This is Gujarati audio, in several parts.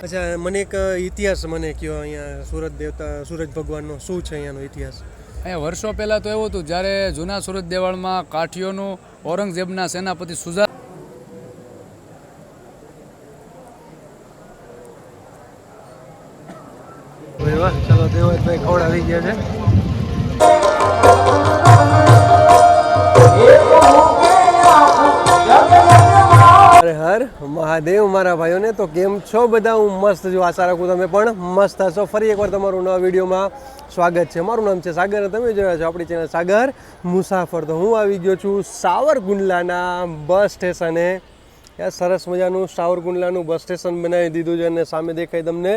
અચ્છા, મને એક ઇતિહાસ મને કહો, અહીંયા સુરત દેવતા સૂરજ ભગવાનનો શું છે અહીંયાનો ઇતિહાસ? અહીંયા વર્ષો પહેલાં તો એવું હતું, જ્યારે જૂના સુરત દેવાળમાં કાઠીઓનું ઔરંગઝેબના સેનાપતિ સુજા ચાલો દેવાજભાઈ ખવડાવી ગયા છે. હર મહાદેવ મારા ભાઈઓને. તો કેમ છો બધા? હું મસ્ત છું, આશા રાખું તમે પણ મસ્ત હશો. ફરી એકવાર તમારું નવા વિડીયોમાં સ્વાગત છે. મારું નામ છે સાગર, તમે જોયા છો આપણી ચેનલ સાગર મુસાફર. તો હું આવી ગયો છું સાવરકુંડલાના બસ સ્ટેશને. યાર સરસ મજાનું સાવરકુંડલાનું બસ સ્ટેશન બનાવી દીધું છે અને સામે દેખાય તમને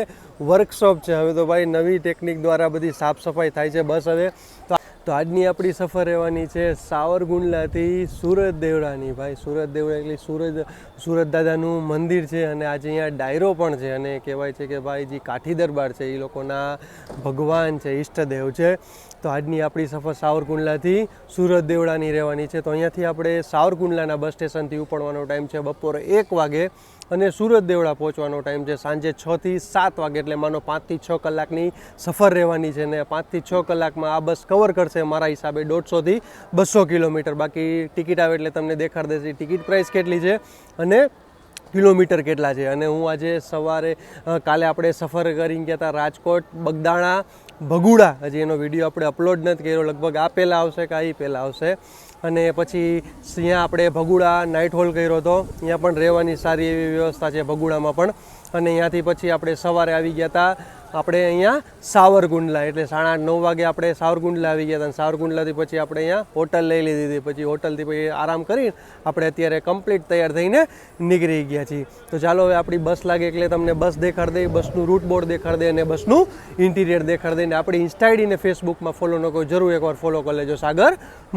વર્કશોપ છે. હવે તો ભાઈ નવી ટેકનિક દ્વારા બધી સાફ સફાઈ થાય છે બસ હવે. તો આજની આપણી સફર રહેવાની છે સાવરકુંડલાથી સુરત દેવડાની. ભાઈ સુરત દેવડા એટલે સુરત દાદાનું મંદિર છે અને આજે અહીંયા ડાયરો પણ છે અને કહેવાય છે કે ભાઈ જે કાઠી દરબાર છે એ લોકોના ભગવાન છે, ઈષ્ટદેવ છે. તો આજની આપણી સફર સાવરકુંડલાથી સુરત દેવડાની રહેવાની છે. તો અહીંયાથી આપણે સાવરકુંડલાના બસ સ્ટેશનથી ઉપડવાનો ટાઈમ છે બપોરે 1 વાગે અને સુરત દેવડા પહોંચવાનો ટાઈમ છે સાંજે 6 થી 7 વાગે. એટલે માનો 5 થી 6 કલાકની સફર રહેવાની છે ને 5 થી 6 કલાકમાં આ બસ કવર કરશે મારા હિસાબે 150 થી 200 કિલોમીટર. બાકી ટિકિટ આવે એટલે તમને દેખાડ દેશે ટિકિટ પ્રાઇસ કેટલી છે અને કિલોમીટર કેટલા છે. અને હું આજે સવારે કાલે આપણે સફર કરીને ગયા હતા રાજકોટ, બગદાણા, ભગુડા. હજી એનો વિડીયો આપણે અપલોડ નથી કર્યો, લગભગ આ પહેલાં આવશે કે આ પહેલાં આવશે. અને પછી ત્યાં આપણે ભગુડા નાઇટ હોલ્ડ કર્યો હતો. ત્યાં પણ રહેવાની સારી એવી વ્યવસ્થા છે ભગુડામાં પણ. અને અહીંયાથી પછી આપણે સવારે આવી ગયા હતા આપણે અહીંયા સાવરકુંડલા. એટલે 8:30-9 વાગે આપણે સાવરકુંડલા આવી ગયા હતા. અને સાવરકુંડલાથી પછી આપણે અહીંયા હોટલ લઈ લીધી હતી. પછી હોટલથી પછી આરામ કરીને આપણે અત્યારે કમ્પ્લીટ તૈયાર થઈને નીકળી ગયા છીએ. તો ચાલો હવે આપણી બસ લાગે એટલે તમને બસ દેખાડ દઈએ, બસનું રૂટ બોર્ડ દેખાડ દઈએ અને બસનું ઇન્ટિરિયર દેખાડ દઈએ. આપણી ઇન્સ્ટા આઈડીને ફેસબુકમાં ફોલો ન કરો, જરૂર એકવાર ફોલો કરી લેજો, સાગર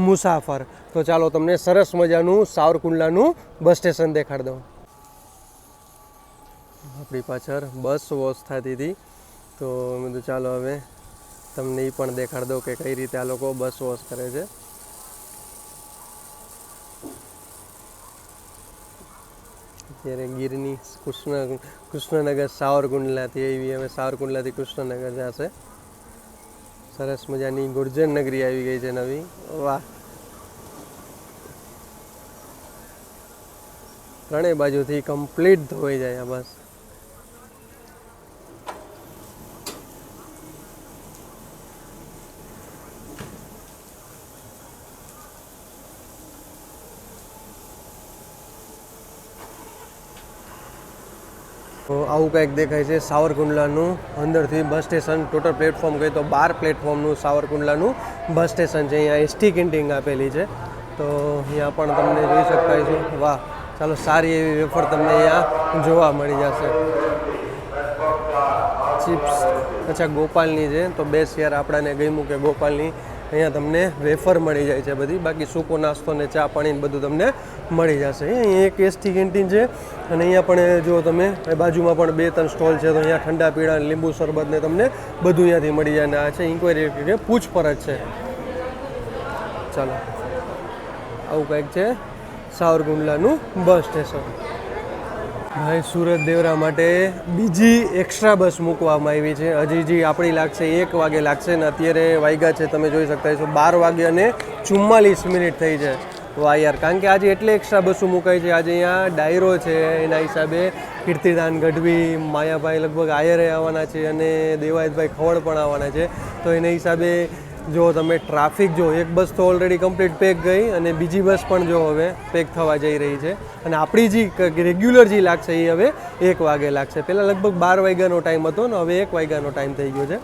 મુસાફર. તો ચાલો તમને સરસ મજાનું સાવરકુંડલાનું બસ સ્ટેશન દેખાડ દઉં. આપણી પાછળ બસ વોશ થતી હતી તો મેં તો ચાલો હવે તમને એ પણ દેખાડ દઉં કે કઈ રીતે આ લોકો બસ વોશ કરે છે. અત્યારે ગીરની કૃષ્ણનગર સાવરકુંડલાથી આવી, હવે સાવરકુંડલાથી કૃષ્ણનગર જશે. સરસ મજાની ગુર્જર નગરી આવી ગઈ છે નવી. વાહ, ત્રણેય બાજુથી કમ્પ્લીટ ધોઈ જાય આ બસ. તો આવું કંઈક દેખાય છે સાવરકુંડલાનું અંદરથી બસ સ્ટેશન. ટોટલ પ્લેટફોર્મ કહે તો 12 પ્લેટફોર્મનું સાવરકુંડલાનું બસ સ્ટેશન છે. અહીંયા એસટી કેન્ટીન આપેલી છે તો અહીંયા પણ તમને જોઈ શકતા છો. વાહ, ચાલો સારી એવી વેફર તમને અહીંયા જોવા મળી જશે. ચિપ્સ અચ્છા ગોપાલની છે તો બેસ્ટ યાર, આપણાને ગમ્યું કે ગોપાલની અહીંયા તમને વેફર મળી જાય છે બધી. બાકી સૂકો નાસ્તો ને ચા પાણી બધું તમને મળી જશે. અહીંયા એક એસટી કેન્ટીન છે અને અહીંયા પણ જો તમે બાજુમાં પણ 2-3 સ્ટોલ છે. તો અહીંયા ઠંડા પીણા, લીંબુ શરબત ને તમને બધું અહીંયાથી મળી જાય. અને આ છે ઇન્ક્વાયરી કે પૂછપરછ છે. ચાલો આવું કંઈક છે સાવરકુંડલાનું બસ સ્ટેશન. ભાઈ સુરત દેવરા માટે બીજી એક્સ્ટ્રા બસ મૂકવામાં આવી છે. હજી જે આપણી લાગશે 1 વાગે લાગશે ને અત્યારે વાગ્યા છે તમે જોઈ શકતા છો 12 વાગે અને 44 મિનિટ થઈ છે. વાહ યાર, કારણ કે આજે એટલે એક્સ્ટ્રા બસો મુકાઈ છે. આજે અહીંયા ડાયરો છે એના હિસાબે કીર્તિદાન ગઢવી, માયાભાઈ લગભગ આયરે આવવાના છે અને દેવાયતભાઈ ખવડ પણ આવવાના છે. તો એના હિસાબે જો તમે ટ્રાફિક જો, એક બસ તો ઓલરેડી કમ્પ્લીટ પેક ગઈ અને બીજી બસ પણ જો હવે પેક થવા જઈ રહી છે. અને આપણી જે રેગ્યુલર જે લાગશે એ હવે 1 વાગે લાગશે. પહેલાં લગભગ 12 વાગ્યાનો ટાઈમ હતો ને હવે 1 વાગ્યાનો ટાઈમ થઈ ગયો છે.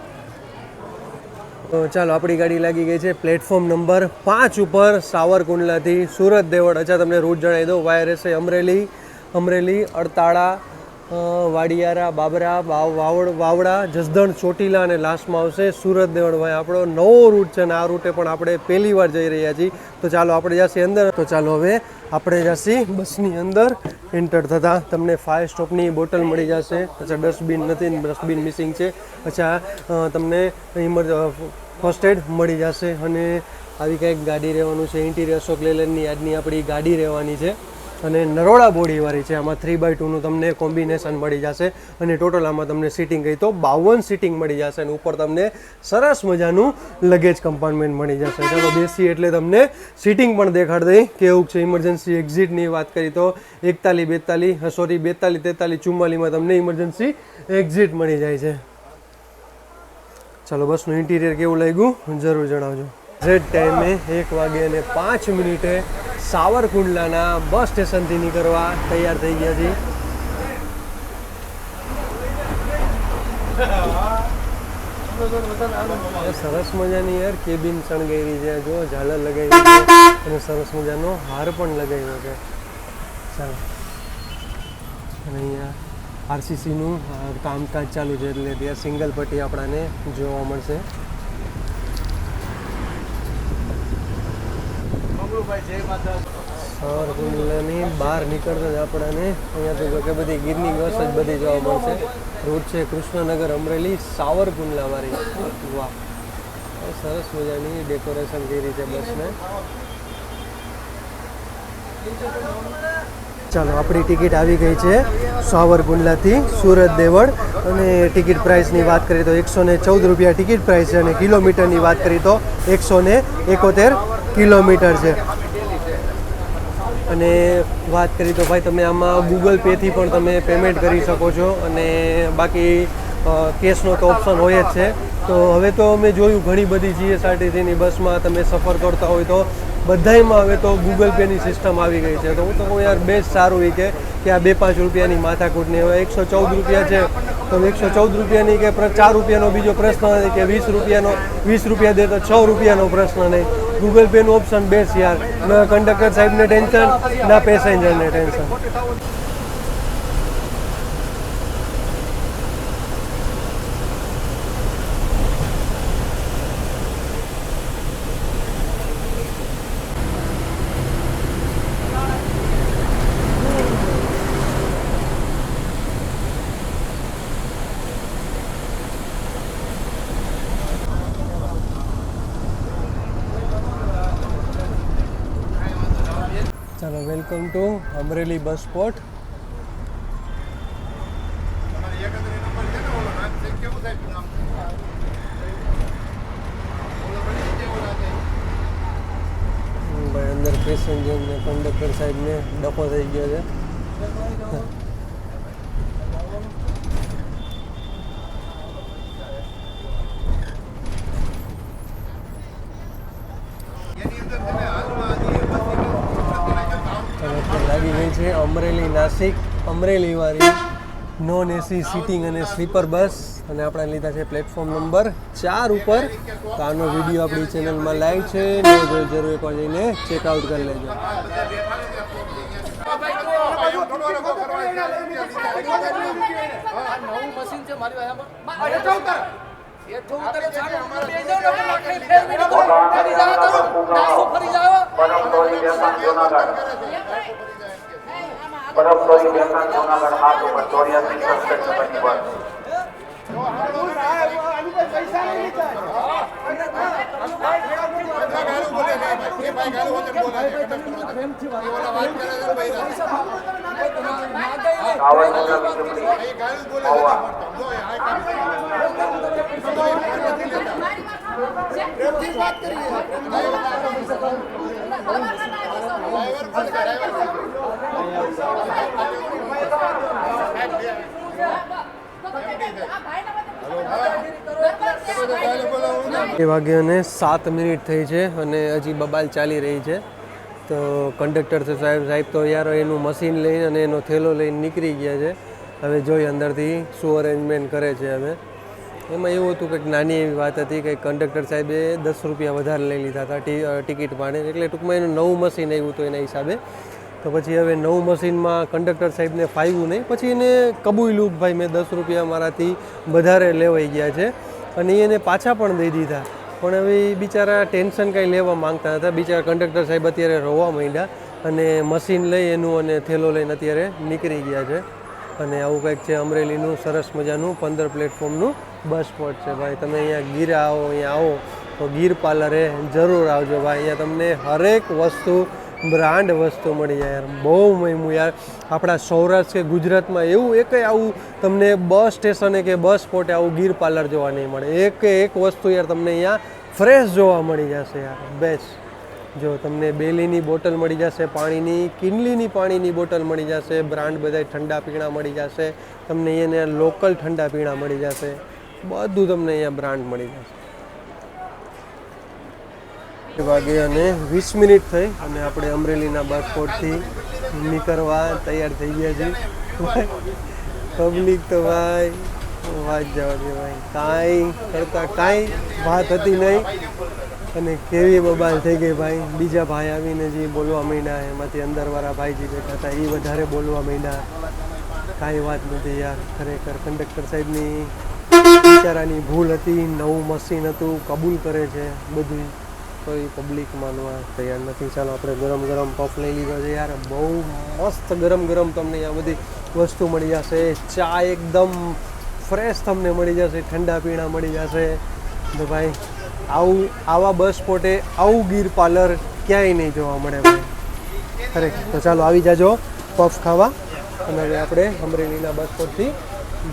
તો ચાલો આપણી ગાડી લાગી ગઈ છે પ્લેટફોર્મ નંબર 5 ઉપર સાવરકુંડલાથી સુરત દેવળ. અચ્છા તમને રૂટ જણાવી દઉં. વાય રહેશે અમરેલી, અડતાળા, વાડિયારા, બાબરા, વાવડા, જસદણ, ચોટીલા અને લાસ્ટમાં આવશે સુરત દેવળ. ભાઈ આપણો નવો રૂટ છે અને આ રૂટે પણ આપણે પહેલી વાર જઈ રહ્યા છીએ. તો ચાલો આપણે જશે અંદર. તો ચાલો હવે આપણે જશે બસની અંદર. એન્ટર થતાં તમને 5 સ્ટોપની બોટલ મળી જશે. અચ્છા ડસ્ટબિન નથી, ડસ્ટબિન મિસિંગ છે. અચ્છા તમને ફર્સ્ટ એડ મળી જશે અને આવી કંઈક ગાડી રહેવાનું છે. ઇન્ટિરિયર અશોક લેલેન્ડની આજની આપણી ગાડી રહેવાની છે અને નરોડા બોડીવાળી છે. આમાં 3x2નું તમને કોમ્બિનેશન મળી જશે અને ટોટલ આમાં તમને સીટિંગ કહી તો 52 સીટિંગ મળી જશે અને ઉપર તમને સરસ મજાનું લગેજ કમ્પાર્ટમેન્ટ મળી જશે. ચાલો બેસી એટલે તમને સીટિંગ પણ દેખાડ દઈ કેવું છે. ઇમરજન્સી એક્ઝિટની વાત કરી તો 41, 42, 43, 44માં તમને ઇમરજન્સી એક્ઝિટ મળી જાય છે. ચાલો બસનું ઇન્ટિરિયર કેવું લાગ્યું જરૂર જણાવજો. એક્ઝેક્ટ ટાઈમે 1:05 સાવરકુંડલાના બસ સ્ટેશનથી નીકળવા તૈયાર થઈ ગયા છીએ. સરસ મજાની યાર કેબિન શણગારી છે, જો ઝાલર લગાવી છે અને સરસ મજાનો હાર પણ લગાવ્યો છે. ચાલો અને અહીંયા આરસીસીનું કામકાજ ચાલુ છે એટલે ત્યાં સિંગલ પટ્ટી આપણાને જોવા મળશે. સાવરકુંડલાની બહાર નીકળતા જ આપણાને અહીંયા તો કે બધી ગીરની બસ જ બધી જોવા મળશે. રૂટ છે કૃષ્ણનગર અમરેલી સાવરકુંડલાવાળી. વાહ, સરસ મજાની ડેકોરેશન કરી છે બસને. ચાલો આપણી ટિકિટ આવી ગઈ છે સાવરકુંડલાથી સુરત દેવળ અને ટિકિટ પ્રાઇસની વાત કરીએ તો 114 રૂપિયા ટિકિટ પ્રાઇસ છે અને કિલોમીટરની વાત કરીએ તો 171 કિલોમીટર છે. અને વાત કરીએ તો ભાઈ તમે આમાં ગૂગલ પેથી પણ તમે પેમેન્ટ કરી શકો છો અને બાકી કેશનો તો ઓપ્શન હોય જ છે. તો હવે તો મેં જોયું ઘણી બધી જીએસઆરટીસીની બસમાં તમે સફર કરતા હોય તો બધાયમાં હવે તો ગૂગલ પેની સિસ્ટમ આવી ગઈ છે. તો હું તો કહું યાર બેસ્ટ સારું એ કે આ 2-5 રૂપિયાની માથાકૂટની. હવે 114 રૂપિયા છે તો 114 રૂપિયાની કે 4 રૂપિયાનો બીજો પ્રશ્ન નથી કે 20 રૂપિયા દે તો 6 રૂપિયાનો પ્રશ્ન નહીં. ગૂગલ પેનું ઓપ્શન બેસ્ટ યાર. ના કંડક્ટર સાહેબને ટેન્શન, ના પેસેન્જરને ટેન્શન. ચાલો welcome to Amreli bus spot. ભાઈ અંદર પેસેન્જર ને કંડક્ટર સાહેબને ડખો થઈ ગયો છે. લાગી ગઈ છે અમરેલી નાસિક અમરેલીવાળી નોન એસી સીટિંગ અને સ્લીપર બસ અને આપણે લીધા છે પ્લેટફોર્મ નંબર 4 ઉપર. તો આનો વિડીયો આપણી ચેનલમાં લાઈવ છે, ન જોઈ જરૂર એકવાર જઈને ચેકઆઉટ કરી લેજો. વાગ્યાને 7 થઈ છે અને હજી બબાલ ચાલી રહી છે. તો કંડક્ટર સાહેબ તો યાર એનું મશીન લઈને અને એનો થેલો લઈને નીકળી ગયા છે. હવે જોઈ અંદરથી શું અરેન્જમેન્ટ કરે છે. હવે એમાં એવું હતું કે નાની એવી વાત હતી કે કંડક્ટર સાહેબે 10 રૂપિયા વધારે લઈ લીધા હતા ટિકિટ પાડે, એટલે ટૂંકમાં એનું નવું મશીન આવ્યું હતું એના હિસાબે. તો પછી હવે નવું મશીનમાં કંડક્ટર સાહેબને ફાવ્યું નહીં. પછી એને કબૂલ્યું ભાઈ મેં 10 રૂપિયા મારાથી વધારે લેવાઈ ગયા છે અને એને પાછા પણ દઈ દીધા. પણ હવે એ બિચારા ટેન્શન કાંઈ લેવા માંગતા હતા. બિચારા કંડક્ટર સાહેબ અત્યારે રોવા માંડ્યા અને મશીન લઈ એનું અને થેલો લઈને અત્યારે નીકળી ગયા છે. અને આવું કંઈક છે અમરેલીનું સરસ મજાનું 15 પ્લેટફોર્મનું બસ સ્પોટ છે ભાઈ. તમે અહીંયા ગીરા આવો, અહીંયા આવો તો ગીર પાર્લરે જરૂર આવજો ભાઈ. અહીંયા તમને હરેક વસ્તુ બ્રાન્ડ વસ્તુ મળી જાય યાર. બહુ મહિમું યાર. આપણા સૌરાષ્ટ્ર કે ગુજરાતમાં એવું એકય આવું તમને બસ સ્ટેશને કે બસ સ્પોટે આવું ગીર પાર્લર જોવા નહીં મળે. એક વસ્તુ યાર તમને અહીંયા ફ્રેશ જોવા મળી જશે યાર. બેસ્ટ. જો તમને બેલીની બોટલ મળી જશે પાણીની, કિનલીની પાણીની બોટલ મળી જશે, બ્રાન્ડ બધા ઠંડા પીણા મળી જશે તમને. અહીંયા લોકલ ઠંડા પીણા મળી જશે, બધું તમને અહીંયા બ્રાન્ડ મળી જશે. વાગે અને 20 મિનિટ થઈ અને આપણે અમરેલીના બસ સ્પોટથી નીકળવા તૈયાર થઈ ગયા છીએ. પબ્લિક તો ભાઈ વાત જવા દે ભાઈ, કાંઈ કરતાં કાંઈ વાત હતી નહીં અને કેવી બબાલ થઈ ગઈ ભાઈ. બીજા ભાઈ આવીને જે બોલવા માંડ્યા, એમાંથી અંદરવાળા ભાઈ જે બેઠા હતા એ વધારે બોલવા માંડ્યા. કાંઈ વાત નથી યાર. ખરેખર કંડક્ટર સાહેબની બિચારાની ભૂલ હતી. નવું મશીન હતું, કબૂલ કરે છે બધું, તો એ પબ્લિક માનવા તૈયાર નથી. ચાલો આપણે ગરમ ગરમ પફ લઈ લીધો છે યાર. બહુ મસ્ત ગરમ ગરમ તમને આ બધી વસ્તુ મળી જશે. ચા એકદમ ફ્રેશ તમને મળી જશે, ઠંડા પીણા મળી જશે. તો ભાઈ આવા બસ સ્પોટે આવું ગીર પાર્લર ક્યાંય નહીં જોવા મળે ભાઈ, ખરેખર. તો ચાલો આવી જાજો પફ ખાવા. અને હવે આપણે અમરેલીના બસ સ્પોટથી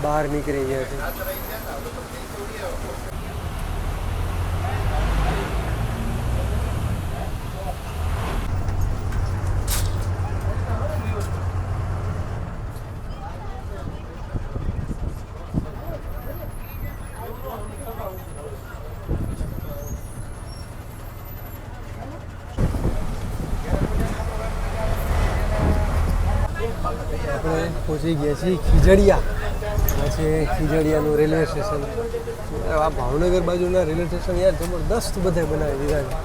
બહાર નીકળી ગયા છીએ. આપણે પહોંચી ગયા છીએ ખીજડીયા. આ છે ખીજડીયાનું રેલવે સ્ટેશન. આ ભાવનગર બાજુના રેલવે સ્ટેશન યાર જબરદસ્ત બધા બનાવી દીધા છે.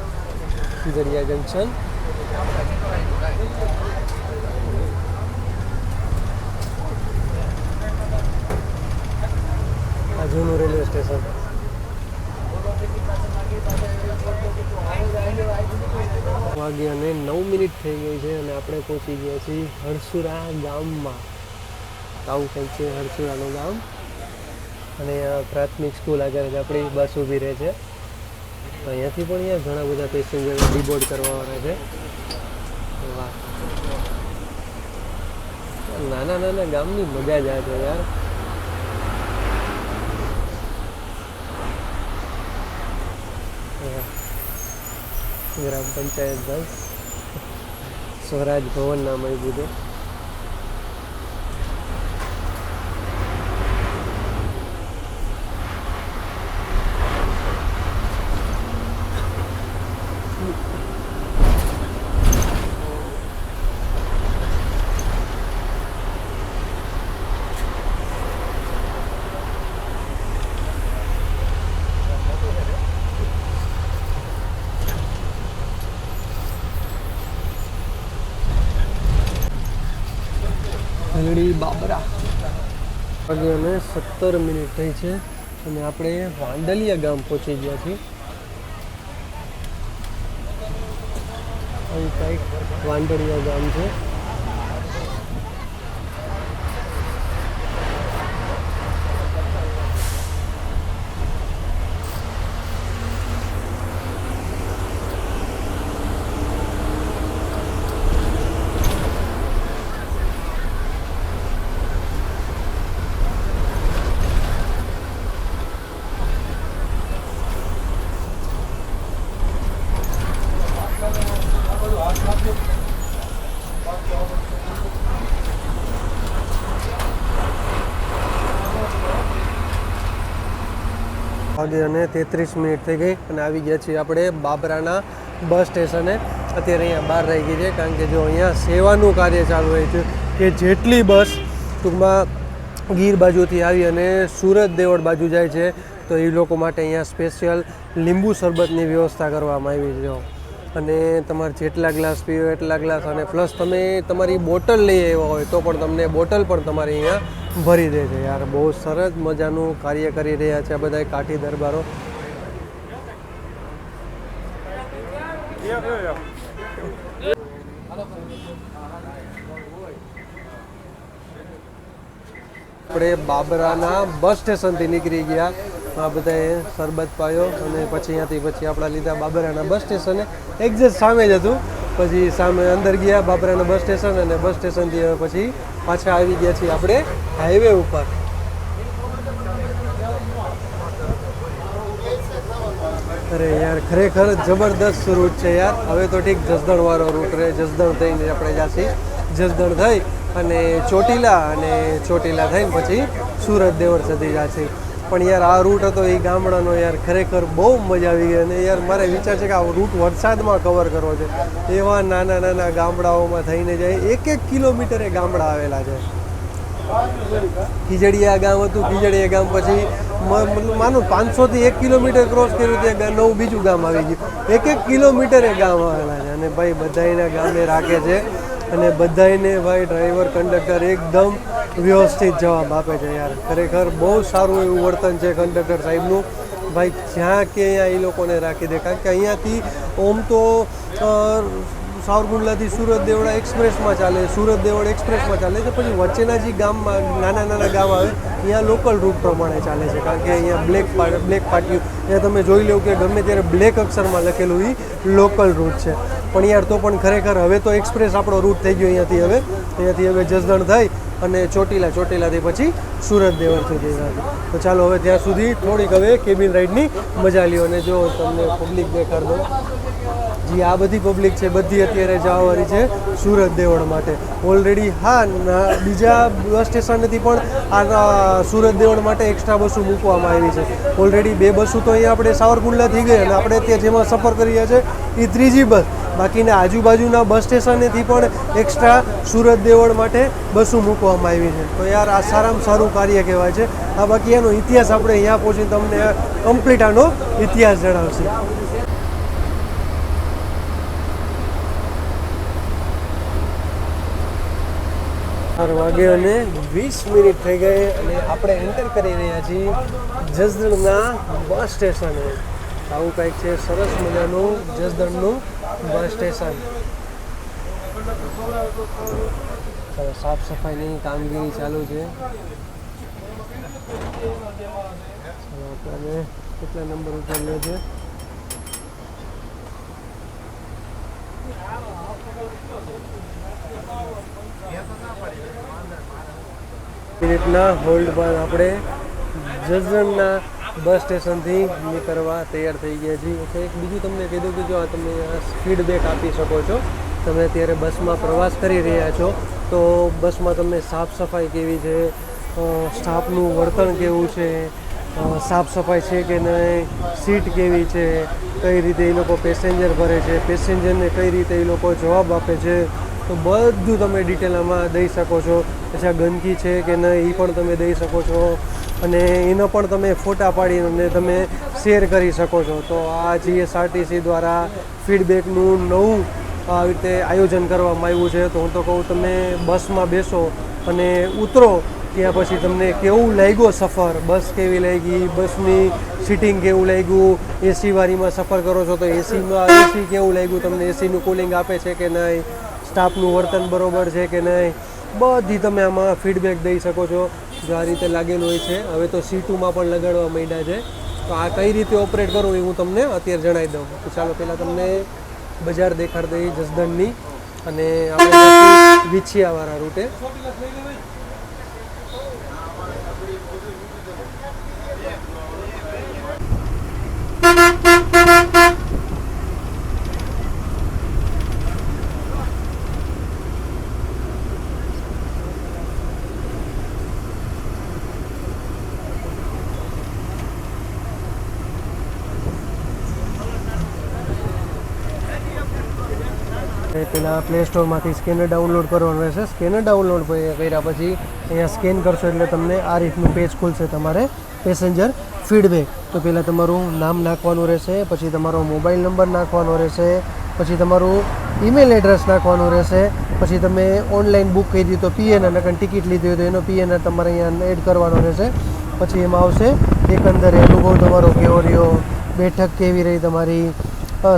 ખીજડીયા જંકશન. આ જૂનું રેલવે સ્ટેશન. વાગે અને 9 મિનિટ થઈ ગઈ છે અને આપણે પહોંચી ગયા છીએ હરસુરા ગામમાં. આવું કંઈક છે હરસુરાનું ગામ. અને પ્રાથમિક સ્કૂલ આગળ જ આપણી બસ ઊભી રહે છે. તો અહીંયાથી પણ અહીંયા ઘણા બધા પેસેન્જર ડિબોર્ડ કરવાવાળા છે. વાહ, નાના નાના ગામની મજા જ આ છે યાર. ગ્રામ પંચાયત ભાઈ સ્વરાજ ભવન નામ આપ્યું છે. હલડી બાબરા. વાગે અને 17 મિનિટ થઈ છે અને આપણે વાંડલિયા ગામ પહોંચી ગયા છીએ. અહીં કંઈક વાંડલિયા ગામ છે. વાગે અને 33 મિનિટ થઈ ગઈ અને આવી ગયા છીએ આપણે બાબરાના બસ સ્ટેશને. અત્યારે અહીંયા બહાર રહી ગઈ છે કારણ કે જો અહીંયા સેવાનું કાર્ય ચાલુ હોય છે કે જેટલી બસ ટૂંકમાં ગીર બાજુથી આવી અને સુરત દેવળ બાજુ જાય છે તો એ લોકો માટે અહીંયા સ્પેશિયલ લીંબુ શરબતની વ્યવસ્થા કરવામાં આવી છે. અને તમારે જેટલા ગ્લાસ પીવો એટલા ગ્લાસ, અને પ્લસ તમે તમારી બોટલ લઈ આવ્યા હોય તો પણ તમને બોટલ પણ તમારે અહીંયા ભરી દે છે યાર. બહુ સરસ મજાનું કાર્ય કરી રહ્યા છે આ બધા કાઠી દરબારો. આપણે બાબરાના બસ સ્ટેશનથી નીકળી ગયા આ બધાએ શરબત પાયો અને પછી અહીંયાથી આપણા લીધા બાબરાના બસ સ્ટેશને. એક્ઝેક્ટ સામે જ હતું. પછી સામે અંદર ગયા બાબરાના બસ સ્ટેશન અને બસ સ્ટેશનથી હવે પછી પાછા આવી ગયા છીએ આપણે હાઈવે ઉપર. અરે યાર ખરેખર જબરદસ્ત રૂટ છે યાર. હવે તો ઠીક જસદણવાળો રૂટ રહે. જસદણ થઈને આપણે જાશી. જસદણ થઈ અને ચોટીલા થઈને પછી સુરત દેવળ સુધી જાશી. પણ યાર આ રૂટ હતો એ ગામડાનો યાર ખરેખર બહુ મજા આવી ગઈ. અને યાર મારે વિચાર છે કે આ રૂટ વરસાદમાં કવર કરવો છે. એવા નાના નાના ગામડાઓમાં થઈને જાય. 1 કિલોમીટરે ગામડા આવેલા છે. ખીજડીયા ગામ હતું. ખીજડીયા ગામ પછી માનો 500 થી 1 કિલોમીટર ક્રોસ કર્યું ત્યાં નવું બીજું ગામ આવી ગયું. 1 કિલોમીટરે ગામ આવેલા છે. અને ભાઈ બધાયના ગામે રાખે છે અને બધાયને ભાઈ ડ્રાઈવર કંડક્ટર એકદમ વ્યવસ્થિત જવાબ આપે છે યાર. ખરેખર બહુ સારું એવું વર્તન છે કંડક્ટર સાહેબનું. ભાઈ જ્યાં કે અહીંયા એ લોકોને રાખી દે. કારણ કે અહીંયાથી ઓમ તો સાવરકુંડલાથી સુરત દેવળા એક્સપ્રેસમાં ચાલે, સુરત દેવળ એક્સપ્રેસમાં ચાલે છે. પછી વચ્ચેના જે ગામમાં નાના નાના ગામ આવે અહીંયા લોકલ રૂટ પ્રમાણે ચાલે છે. કારણ કે અહીંયા બ્લેક પાટિયું અહીંયા તમે જોઈ લો કે ગમે ત્યારે બ્લેક અક્ષરમાં લખેલું એ લોકલ રૂટ છે. પણ યાર તો પણ ખરેખર હવે તો એક્સપ્રેસ આપણો રૂટ થઈ ગયો. અહીંયાથી હવે જસદણ થઈ અને ચોટીલાથી પછી સુરત દેવળ સુધી જાય. તો ચાલો હવે ત્યાં સુધી થોડીક હવે કેબિન રાઇડની મજા લ્યો. અને જો તમને પબ્લિક દેખાડ દો. જી આ બધી પબ્લિક છે બધી અત્યારે જવાવાળી છે સુરત દેવળ માટે. ઓલરેડી બીજા બસ સ્ટેશનથી પણ આ સુરત દેવળ માટે એક્સ્ટ્રા બસો મૂકવામાં આવી છે. ઓલરેડી 2 બસો તો અહીંયા આપણે સાવરકુંડલા થઈ ગઈ અને આપણે અત્યારે જેમાં સફર કરી રહ્યા છે એ 3જી બસ. બાકીના આજુબાજુના બસ સ્ટેશનેથી પણ એક્સ્ટ્રા સુરત દેવળ માટે બસો મૂકવામાં આવી છે. તો યાર આ સારામાં સારું કાર્ય કહેવાય છે. આ બાકી એનો ઇતિહાસ આપણે અહીંયા પહોંચીને તમને કમ્પ્લીટ આનો ઇતિહાસ જણાવશે. 4:20 થઈ ગઈ અને આપણે એન્ટર કરી રહ્યા છીએ જસદણના બસ સ્ટેશને. આવું કંઈક છે સરસ મજાનું જસદણનું બસ સ્ટેશન. સાફ સફાઈની કામગીરી ચાલુ છે. આપણે કેટલા નંબર ઉપર લે છે? મિનિટના હોલ્ડ બાદ આપણે જસદણના બસ સ્ટેશનથી નીકળવા તૈયાર થઈ ગયા છીએ. એટલે એક બીજું તમને કહી દઉં કે જો તમે ફીડબેક આપી શકો છો. તમે અત્યારે બસમાં પ્રવાસ કરી રહ્યા છો તો બસમાં તમને સાફ સફાઈ કેવી છે, સ્ટાફનું વર્તન કેવું છે, સાફ સફાઈ છે કે નહીં, સીટ કેવી છે, કઈ રીતે એ લોકો પેસેન્જર ભરે છે, પેસેન્જરને કઈ રીતે એ લોકો જવાબ આપે છે, તો બધું તમે ડિટેલમાં દઈ શકો છો. પછી આ ગંદકી છે કે નહીં એ પણ તમે દઈ શકો છો અને એનો પણ તમે ફોટા પાડીને તમે શેર કરી શકો છો. તો આ જીએસઆરટીસી દ્વારા ફીડબેકનું નવું આવી રીતે આયોજન કરવામાં આવ્યું છે. તો હું તો કહું તમે બસમાં બેસો અને ઉતરો ત્યાં પછી તમને કેવું લાગ્યો સફર, બસ કેવી લાગી, બસની સીટિંગ કેવું લાગ્યું, એસી વાળીમાં સફર કરો છો તો એસી કેવું લાગ્યું, તમને એસીનું કુલિંગ આપે છે કે નહીં, સ્ટાફનું વર્તન બરોબર છે કે નહીં, બધી તમે આમાં ફીડબેક દઈ શકો છો. જો આ રીતે લાગેલું હોય છે. હવે તો સીટોમાં પણ લગાડવા માંડ્યા છે. તો આ કઈ રીતે ઓપરેટ કરવું એ હું તમને અત્યારે જણાવી દઉં. તો ચાલો પહેલાં તમને બજાર દેખાડી દઈએ જસદણની અને આપણે વિછિયાવાળા રૂટે. પેલા પ્લે સ્ટોરમાંથી સ્કેનર ડાઉનલોડ કરવાનું રહેશે. સ્કેનર ડાઉનલોડ કર્યા પછી અહીંયા સ્કેન કરશો એટલે તમને આ રીતનું પેજ ખુલશે તમારે પેસેન્જર ફીડબેક. તો પહેલાં તમારું નામ નાખવાનું રહેશે, પછી તમારો મોબાઈલ નંબર નાખવાનો રહેશે, પછી તમારું ઈમેલ એડ્રેસ નાખવાનું રહેશે, પછી તમે ઓનલાઈન બુક કરી દીધું તો પીએનઆર, નકર ટિકિટ લીધી હોય તો એનો પીએનઆર તમારે અહીંયા એડ કરવાનો રહેશે. પછી એમાં આવશે એકંદરે અનુભવ તમારો કેવો રહ્યો, બેઠક કેવી રહી તમારી,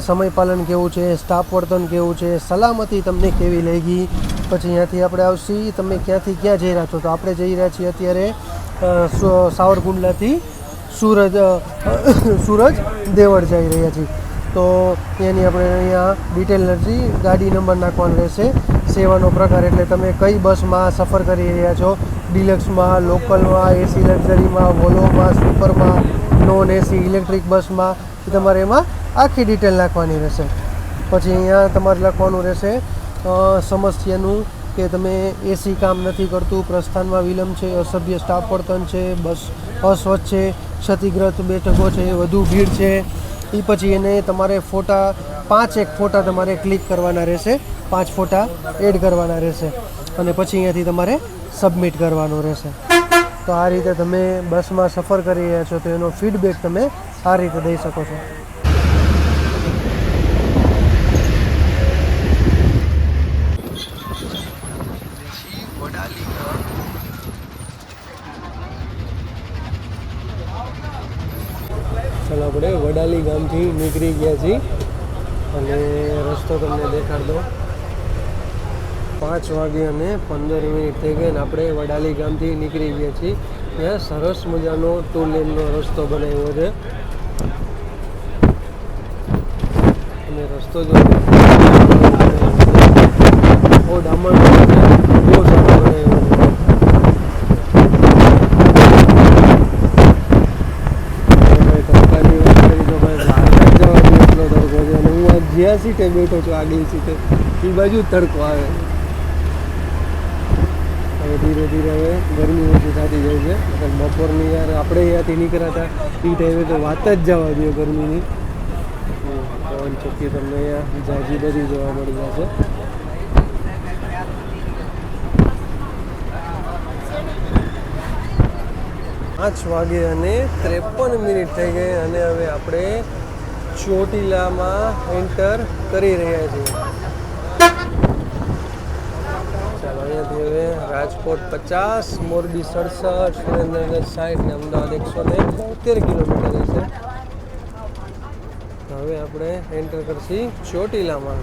સમય પાલન કેવું છે, સ્ટાફ વર્તન કેવું છે, સલામતી તમને કેવી લાગી. પછી અહીંયાથી આપણે આવશી તમે ક્યાંથી ક્યાં જઈ રહ્યા છો. તો આપણે જઈ રહ્યા છીએ અત્યારે સાવરકુંડલાથી સુરજ દેવળ જઈ રહ્યા છીએ. તો એની આપણે અહીંયા ડિટેલ નથી, ગાડી નંબર નાખવાનો રહેશે, સેવાનો પ્રકાર એટલે તમે કઈ બસમાં સફર કરી રહ્યા છો, ડિલક્સમાં, લોકલમાં, એસી લક્ઝરીમાં, વોલ્વોમાં, સ્લીપરમાં, નોન એસી, ઇલેક્ટ્રિક બસમાં, તમારે એમાં આખી ડિટેલ નાખવાની રહેશે. પછી અહીંયા તમારે લખવાનું રહેશે સમસ્યાનું કે તમે એસી કામ નથી કરતું, પ્રસ્થાનમાં વિલંબ છે, અસભ્ય સ્ટાફ વર્તન છે, બસ અસ્વચ્છ છે, ક્ષતિગ્રસ્ત બેઠકો છે, વધુ ભીડ છે. એ પછી એને તમારે ફોટા 5 ફોટા તમારે ક્લિક કરવાના રહેશે, 5 ફોટા એડ કરવાના રહેશે અને પછી અહીંયાથી તમારે સબમિટ કરવાનું રહેશે. તો આ રીતે તમે બસમાં સફર કરી રહ્યા છો તો એનો ફીડબેક તમે આ રીતે દઈ શકો છો. ચાલો આપણે વડાલી ગામથી નીકળી ગયા છીએ અને રસ્તો તમને દેખાડ દો. 5:15 થઈ ગયા અને આપણે વડાલી ગામથી નીકળી ગયા છીએ. ત્યાં સરસ મજાનો 2 લેનનો રસ્તો બનાવ્યો છે અને રસ્તો જો બહુ ડામર બહુ સારો બનાવ્યો છે. જ્યાં સીટે બેઠો છું આગલી સીટે એ બાજુ તડકો આવે. હવે ધીરે ધીરે હવે ગરમી ઓછી થતી જાય છે. બપોરની યાર આપણે અહીંયાથી નીકળ્યા હતા એ ટાઈમે તો વાત જ જવા દો ગરમીની. પવન ચક્કી તમને અહીંયા જાજી બધી જોવા મળી જશે. $5:53 થઈ ગઈ અને હવે આપણે ચોટીલામાં એન્ટર કરી રહ્યા છીએ. ચાલો અહીંયાથી હવે રાજકોટ 50, મોરબી 67, સુરેન્દ્રનગર 60 ને અમદાવાદ 172 કિલોમીટર હશે. હવે આપણે એન્ટર કરશી ચોટીલામાં.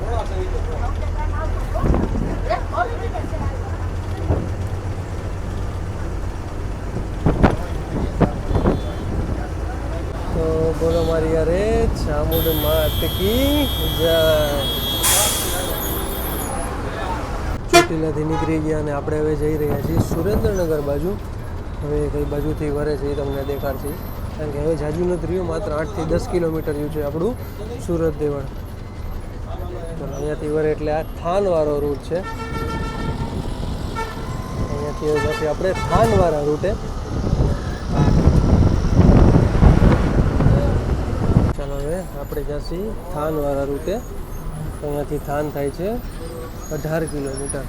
તો બોલો મારી યારે ચામુંડ માત કી જય. ચોટીલાથી નીકળી ગયા અને આપણે હવે જઈ રહ્યા છીએ સુરેન્દ્રનગર બાજુ. હવે કઈ બાજુથી વરે છે એ તમને દેખાડશે, કારણ કે હવે જાજુ નથી રહ્યું, માત્ર 8 થી 10 કિલોમીટર રહ્યું છે આપણું સુરત દેવળ. અહીંયાથી વરે એટલે આ થાનવાળો રૂટ છે. અહીંયાથી હવે પછી આપણે થાનવાળા રૂટે. ચાલો હવે આપણે જઈશું થાનવાળા રૂટે. અહીંયાથી થાન થાય છે 18 કિલોમીટર.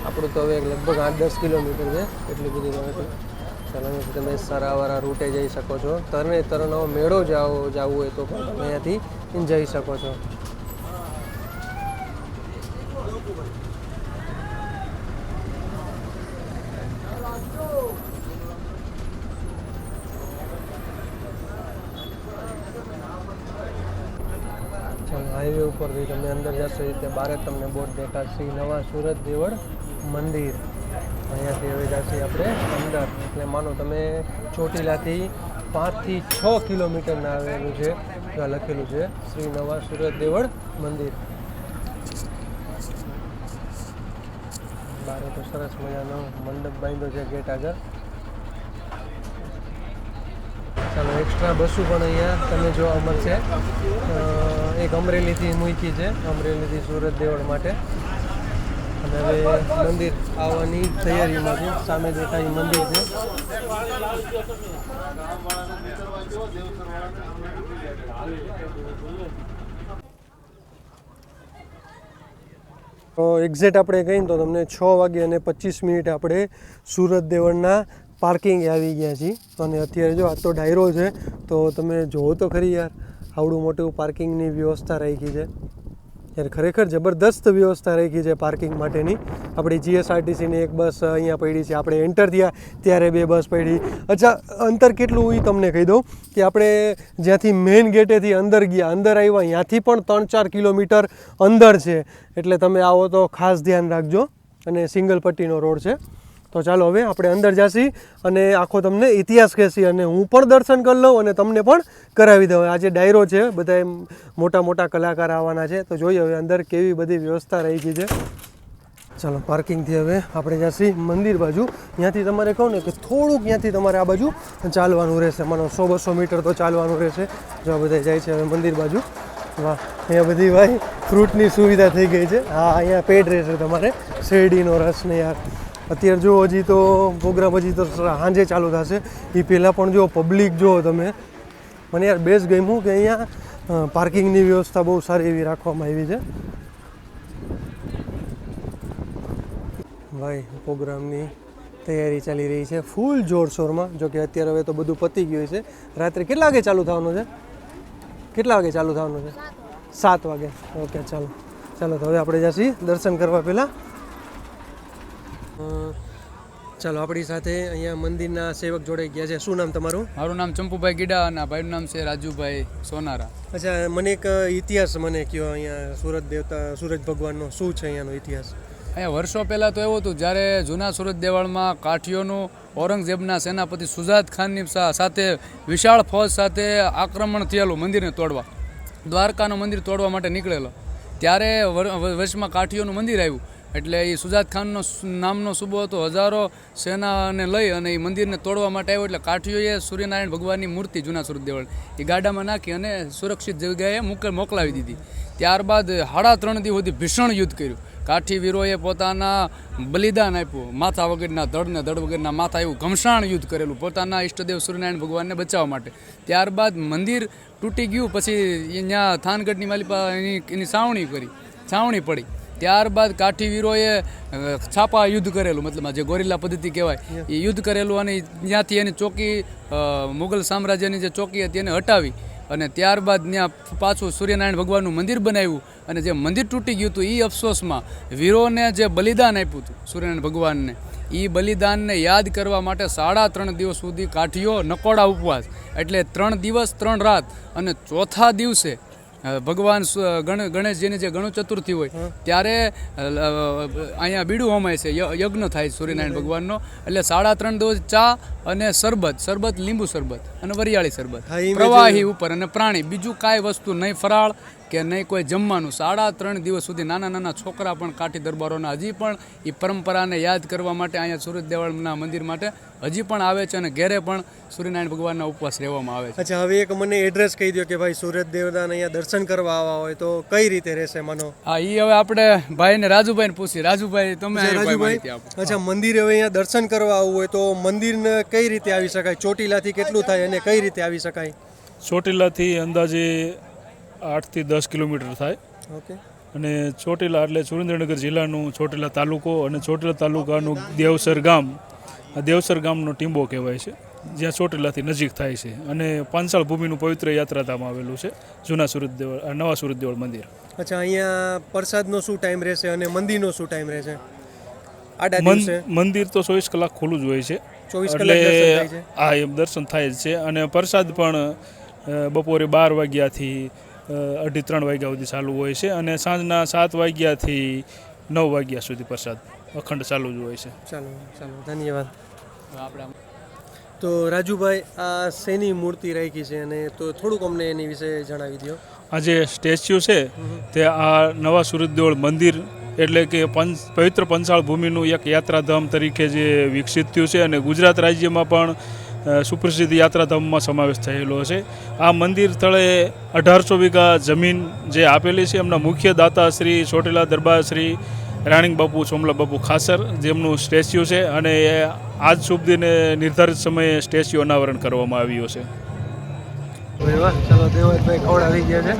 આપણું તો હવે લગભગ 8-10 કિલોમીટર છે, એટલી બધી નથી. ચાલો અહીંયાથી તમે સરાવાળા રૂટે જઈ શકો છો. તરણેતરનો મેળો જવું હોય તો પણ તમે અહીંયાથી જઈ શકો છો. હાઈવે ઉપરથી તમે અંદર જશો રીતે બારે તમને બોર્ડ દેખાડશે નવા સુરત દેવળ મંદિર. અહીંયાથી હવે જશે આપણે અંદર. એટલે માનો તમે ચોટીલાથી 5 થી 6 કિલોમીટરના આવેલું છે, ત્યાં લખેલું છે શ્રી નવા સુરત દેવળ મંદિર. બારે તો સરસ મજાનો મંડપ બાંધ્યો છે ગેટ આગળ. ચાલો એક્સ્ટ્રા બસો પણ અહીંયા તમે જોવા મળશે. એક અમરેલીથી મૂકી છે, અમરેલીથી સુરત દેવળ માટે. અને હવે મંદિર આવવાની તૈયારીમાં છે. સામે દેખાય મંદિર છે. એક્ઝેક્ટ આપણે કહીએ તો તમને 6:25 આપણે સુરત દેવળના પાર્કિંગ આવી ગયા છીએ. અને અત્યારે જો આ તો ડાયરો છે તો તમે જોવો તો ખરી યાર, આવડું મોટું પાર્કિંગની વ્યવસ્થા રાખી છે યાર. ખરેખર જબરદસ્ત વ્યવસ્થા રાખી છે પાર્કિંગ માટેની. આપણી જીએસઆરટીસીની એક બસ અહીંયા પડી છે. આપણે એન્ટર થયા ત્યારે 2 બસ પડી. અચ્છા, અંતર કેટલું એ તમને કહી દઉં કે આપણે જ્યાંથી મેઇન ગેટેથી અંદર ગયા, અંદર આવ્યા ત્યાંથી પણ 3-4 કિલોમીટર અંદર છે. એટલે તમે આવો તો ખાસ ધ્યાન રાખજો. અને સિંગલ પટ્ટીનો રોડ છે. તો ચાલો હવે આપણે અંદર જાસી અને આખો તમને ઇતિહાસ કહેશી અને હું પણ દર્શન કરી લઉં અને તમને પણ કરાવી દઉં. આજે ડાયરો છે, બધા મોટા મોટા કલાકાર આવવાના છે, તો જોઈએ હવે અંદર કેવી બધી વ્યવસ્થા રહી ગઈ છે. ચાલો પાર્કિંગથી હવે આપણે જાસી મંદિર બાજુ. ત્યાંથી તમારે કહું ને કે થોડુંક ત્યાંથી તમારે આ બાજુ ચાલવાનું રહેશે, માનો 100-200 મીટર તો ચાલવાનું રહેશે. જો આ બધા જાય છે હવે મંદિર બાજુ. વાહ, અહીંયા બધી ભાઈ ફ્રૂટની સુવિધા થઈ ગઈ છે. હા, અહીંયા પેડ રહેશે તમારે શેરડીનો રસ ને યાર. અત્યારે જો હજી તો પ્રોગ્રામ હજી તો સાંજે ચાલુ થશે. એ પહેલાં પણ જો પબ્લિક જુઓ તમે. મને યાર બેસ્ટ ગમ્યું કે અહીંયા પાર્કિંગની વ્યવસ્થા બહુ સારી એવી રાખવામાં આવી છે. ભાઈ પ્રોગ્રામની તૈયારી ચાલી રહી છે ફૂલ જોરશોરમાં. જો કે અત્યારે હવે તો બધું પતી ગયું છે. રાત્રે કેટલા વાગે ચાલુ થવાનું છે? કેટલા વાગે ચાલુ થવાનું છે? 7 વાગે. ઓકે, ચાલો ચાલો તો હવે આપણે જઈશું દર્શન કરવા પહેલાં. ચાલો, આપણી સાથે અહીંયા મંદિરના સેવક જોડાઈ ગયા છે. શું નામ તમારું? મારું નામ ચંપુભાઈ ગીડા અને આ ભાઈનું નામ છે રાજુભાઈ સોનારા. અચ્છા, મને એક ઇતિહાસ મને કહો અહીંયા સુરત દેવતા સૂરજ ભગવાનનો શું છે અહીંયાનો ઇતિહાસ? અહીંયા વર્ષો પહેલાં તો એવું હતું, જ્યારે જૂના સુરત દેવાળમાં કાઠીઓનું ઔરંગઝેબના સેનાપતિ સુજાદ ખાનની સાથે વિશાળ ફૌજ સાથે આક્રમણ થયેલું મંદિરને તોડવા. દ્વારકાનું મંદિર તોડવા માટે નીકળેલો. ત્યારે વચમાં કાઠીઓનું મંદિર આવ્યું. એટલે એ સુજાદ ખાનનો નામનો સુબો હતો. હજારો સેનાને લઈ અને એ મંદિરને તોડવા માટે આવ્યો. એટલે કાઠીઓએ સૂર્યનારાયણ ભગવાનની મૂર્તિ જૂના સુરત દેવળ એ ગાડામાં નાખી અને સુરક્ષિત જગ્યાએ મોકલાવી દીધી. ત્યારબાદ 3.5 દિવસ સુધી ભીષણ યુદ્ધ કર્યું. કાઠી વીરોએ પોતાના બલિદાન આપ્યું. માથા વગરના ધડ ને ધડ વગરના માથા, એવું ઘમસાણ યુદ્ધ કરેલું પોતાના ઈષ્ટદેવ સૂર્યનારાયણ ભગવાનને બચાવવા માટે. ત્યારબાદ મંદિર તૂટી ગયું. પછી અહીંયા થાનગઢની માલિપા એની છાવણી પડી. ત્યારબાદ કાઠી વીરોએ છાપા યુદ્ધ કરેલું, મતલબ જે ગોરિલ્લા પદ્ધતિ કહેવાય એ યુદ્ધ કરેલું. અને ત્યાંથી એની ચોકી, મુગલ સામ્રાજ્યની જે ચોકી હતી એને હટાવી અને ત્યારબાદ ત્યાં પાછું સૂર્યનારાયણ ભગવાનનું મંદિર બનાવ્યું. અને જે મંદિર તૂટી ગયું હતું એ અફસોસમાં વીરોને જે બલિદાન આપ્યું હતું સૂર્યનારાયણ ભગવાનને, એ બલિદાનને યાદ કરવા માટે 3.5 દિવસ સુધી કાઠીઓ નકોડા ઉપવાસ, એટલે 3 દિવસ 3 રાત. અને ચોથા દિવસે ભગવાન ગણેશજીની જે ગણુ ચતુર્થી હોય ત્યારે અહીંયા બીડું હોમાય છે, યજ્ઞ થાય સૂર્યનારાયણ ભગવાનનો. એટલે 3.5 દિવસ ચા અને શરબત, લીંબુ શરબત અને વરિયાળી શરબત, પ્રવાહી ઉપર અને પ્રાણી, બીજું કાંઈ વસ્તુ નહીં, ફરાળ કે નહીં કોઈ જમવાનું. 3.5 દિવસ સુધી નાના નાના છોકરા પણ કાઠી દરબારોના હજી પણ એ પરંપરાને યાદ કરવા માટે અહીંયા સુરત દેવળના મંદિર માટે હજી પણ આવે છે અને ઘેરે પણ સૂર્યનારાયણ ભગવાનના ઉપવાસ રહેવામાં આવે છે. અચ્છા, હવે એક મને એડ્રેસ કહી દો કે ભાઈ સુરત દેવતાને અહીંયા દર્શન કરવા આવવા હોય તો કઈ રીતે રહેશે માનો? હા, એ હવે આપણે ભાઈને રાજુભાઈને પૂછી. રાજુભાઈ તમે માહિતી આપો. અચ્છા, મંદિર હવે અહીંયા દર્શન કરવા આવવું હોય તો મંદિરને કઈ રીતે આવી શકાય? ચોટીલાથી કેટલું થાય અને કઈ રીતે આવી શકાય? ચોટીલાથી અંદાજે 8 થી 10 કિલોમીટર થાય. ઓકે. અને ચોટીલા એટલે સુરેન્દ્રનગર જિલ્લાનું ચોટીલા તાલુકો અને ચોટીલા તાલુકાનું દેવસર ગામ, આ દેવસર ગામનો ટીંબો કહેવાય છે, જ્યાં ચોટીલાથી નજીક થાય છે. અને પાંચાળ ભૂમિનું પવિત્ર યાત્રાધામ આવેલું છે જૂના સુરત દેવળ, નવા સુરત દેવળ મંદિર. અચ્છા, અહીંયા પ્રસાદનો શું ટાઈમ રહેશે અને મંદિરનો શું ટાઈમ રહેશે? મંદિર તો 24 કલાક ખુલ્લું જ હોય છે. 24 કલાક દર્શન થાય છે? હા, એમ દર્શન થાય જ છે. અને પ્રસાદ પણ બપોરે 12 વાગ્યાથી 2:30-3 વાગ્યા સુધી ચાલુ હોય છે. અને સાંજના 7 વાગ્યાથી 9 વાગ્યા સુધી પ્રસાદ અખંડ ચાલુ જ હોય છે. ચાલો, ધન્યવાદ. તો રાજુભાઈ, આ શેની મૂર્તિ રાખી છે અને તો થોડુંક અમને એની વિશે જણાવી દો. આ જે સ્ટેચ્યુ છે તે આ નવા સુરત દેવળ મંદિર એટલે કે પવિત્ર પંચાળ ભૂમિનું એક યાત્રાધામ તરીકે જે વિકસિત થયું છે અને ગુજરાત રાજ્યમાં પણ સુપ્રસિદ્ધ યાત્રાધામમાં સમાવેશ થયેલો છે. આ મંદિર સ્થળે 1800 વીઘા જમીન જે આપેલી છે, એમના મુખ્ય દાતા શ્રી ચોટીલા દરબાર શ્રી રાણીંગ બાપુ સોમલા બાપુ ખાસર, જેમનું સ્ટેચ્યુ છે. અને આજ શુભ દિને નિર્ધારિત સમયે સ્ટેચ્યુ અનાવરણ કરવામાં આવ્યું છે. ચાલો, દેવતભાઈ ખવડાવી ગયા છે.